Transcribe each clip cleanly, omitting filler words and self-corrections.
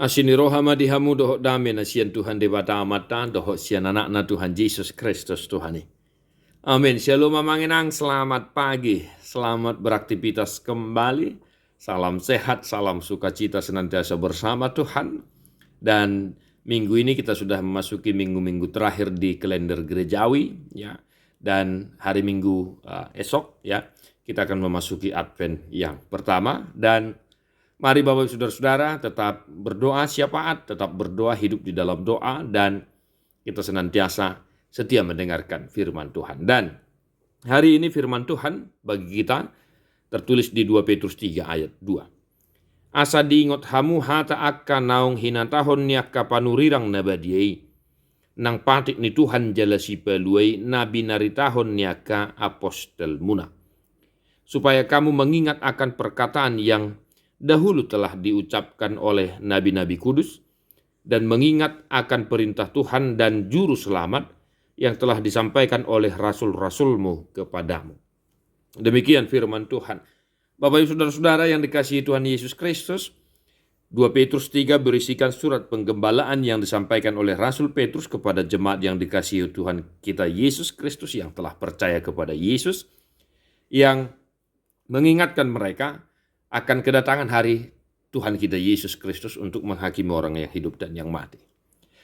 Asini rohama dihamu dohok dame na sian Tuhan debata amata dohok sian anak na Tuhan Yesus Kristus Tuhani. Amin. Shalom mamanginang, selamat pagi, selamat beraktivitas kembali. Salam sehat, salam sukacita senantiasa bersama Tuhan. Dan minggu ini kita sudah memasuki minggu-minggu terakhir di kalender gerejawi, ya. Dan hari Minggu esok, ya, kita akan memasuki Advent yang pertama. Dan mari Bapak Saudara-saudara tetap berdoa syafaat, tetap berdoa hidup di dalam doa, dan kita senantiasa setia mendengarkan firman Tuhan. Dan hari ini firman Tuhan bagi kita tertulis di 2 Petrus 3 ayat 2. Asa diingot hamu hata akka naung hinatahon niakka panurirang nabadiai. Nang patik ni Tuhan jalasi peluai nabi naritahon niakka apostel muna. Supaya kamu mengingat akan perkataan yang dahulu telah diucapkan oleh nabi-nabi kudus, dan mengingat akan perintah Tuhan dan juru selamat yang telah disampaikan oleh rasul-rasulmu kepadamu. Demikian firman Tuhan. Bapak Ibu Saudara-saudara yang dikasihi Tuhan Yesus Kristus, 2 Petrus 3 berisikan surat penggembalaan yang disampaikan oleh Rasul Petrus kepada jemaat yang dikasihi Tuhan kita Yesus Kristus yang telah percaya kepada Yesus, yang mengingatkan mereka akan kedatangan hari Tuhan kita Yesus Kristus untuk menghakimi orang yang hidup dan yang mati.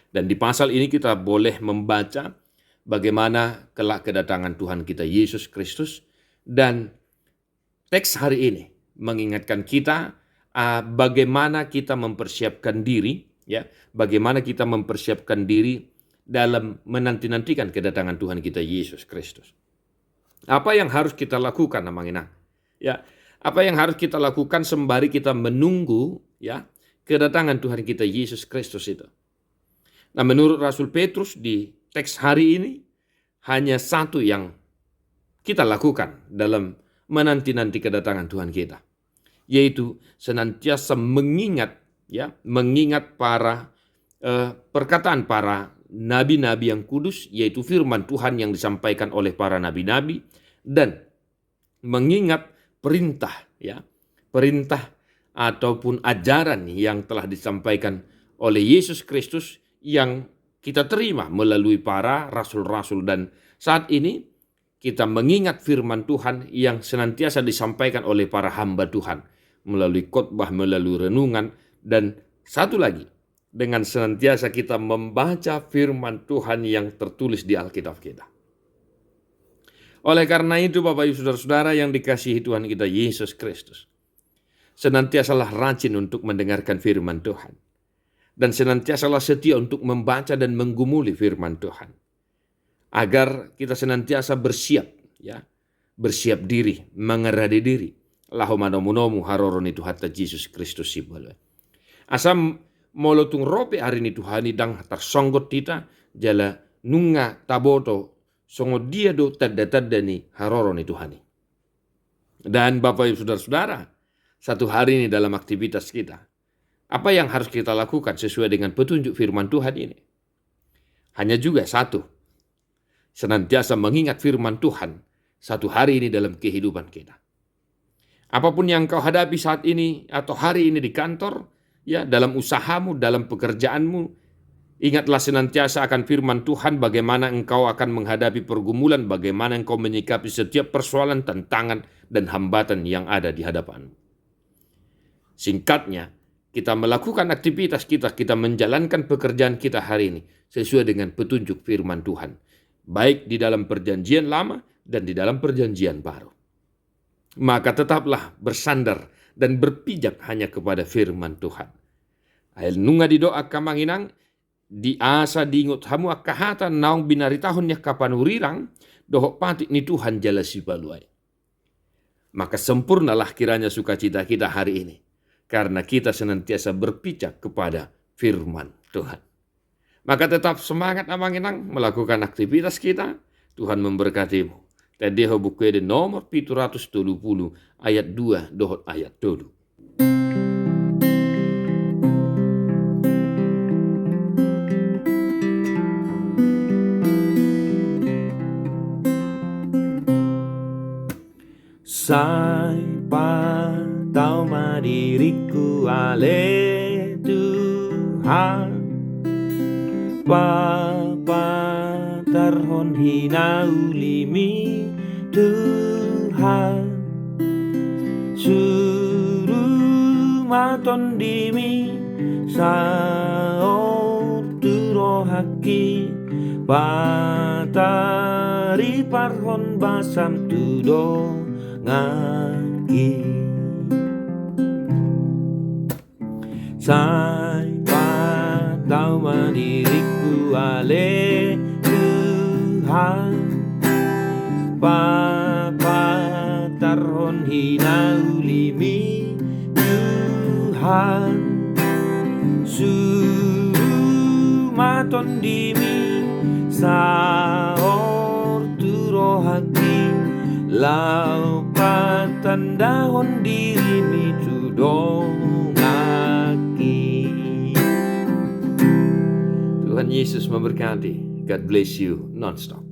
Dan di pasal ini kita boleh membaca bagaimana kelak kedatangan Tuhan kita Yesus Kristus, dan teks hari ini mengingatkan kita bagaimana kita mempersiapkan diri, ya, bagaimana kita mempersiapkan diri dalam menanti-nantikan kedatangan Tuhan kita Yesus Kristus. Apa yang harus kita lakukan, namanya? Ya, apa yang harus kita lakukan sembari kita menunggu, ya, kedatangan Tuhan kita Yesus Kristus itu. Nah, menurut Rasul Petrus di teks hari ini hanya satu yang kita lakukan dalam menanti-nanti kedatangan Tuhan kita, yaitu senantiasa mengingat, ya, mengingat perkataan para nabi-nabi yang kudus, yaitu firman Tuhan yang disampaikan oleh para nabi-nabi, dan mengingat perintah, ya, perintah ataupun ajaran yang telah disampaikan oleh Yesus Kristus yang kita terima melalui para rasul-rasul. Dan saat ini kita mengingat firman Tuhan yang senantiasa disampaikan oleh para hamba Tuhan melalui khotbah, melalui renungan, dan satu lagi, dengan senantiasa kita membaca firman Tuhan yang tertulis di Alkitab kita. Oleh karena itu, Bapak Ibu Saudara-saudara yang dikasihi Tuhan kita Yesus Kristus, senantiasalah rajin untuk mendengarkan firman Tuhan, dan senantiasalah setia untuk membaca dan menggumuli firman Tuhan, agar kita senantiasa bersiap, ya, bersiap diri, mengeradi diri. Lahomanomunomu haroroni Tuhan Yesus Kristus sibolwe. Asam molotung rope hari ini Tuhan idang tersonggot kita jala nunga taboto songo dia do tadda ni haroroni Tuhan. Dan Bapak Ibu Saudara-saudara, satu hari ini dalam aktivitas kita, apa yang harus kita lakukan sesuai dengan petunjuk firman Tuhan ini? Hanya juga satu, senantiasa mengingat firman Tuhan satu hari ini dalam kehidupan kita. Apapun yang kau hadapi saat ini atau hari ini di kantor, ya, dalam usahamu, dalam pekerjaanmu, ingatlah senantiasa akan firman Tuhan, bagaimana engkau akan menghadapi pergumulan, bagaimana engkau menyikapi setiap persoalan, tantangan, dan hambatan yang ada di hadapanmu. Singkatnya, kita melakukan aktivitas kita menjalankan pekerjaan kita hari ini sesuai dengan petunjuk firman Tuhan, baik di dalam perjanjian lama dan di dalam perjanjian baru. Maka tetaplah bersandar dan berpijak hanya kepada firman Tuhan. Ayat nunga di doa kamanginang, di asa diingot hamu akahata naung binaritahon yak kapanurirang, dohok patik ni Tuhan jalasi baluai. Maka sempurnalah kiranya sukacita kita hari ini, karena kita senantiasa berpijak kepada firman Tuhan. Maka tetap semangat amanginang melakukan aktivitas kita. Tuhan memberkatimu. Tedeho buku nomor 770 ayat 2 dohot ayat 2. Sai pa tau ma diriku ale tu Tuhan, Bapa tarhon hina ulimi Tuhan, suruh maton dimi saor turo haki patari parhon basam tudo ngaki sai patau mandiriku ale Tuhan, Bapa tarhon hina ulimi Tuhan, suruh maton dimi saor turo hati lau patandahon dirimi tudong aki. Tuhan Yesus memberkati. God bless you non-stop.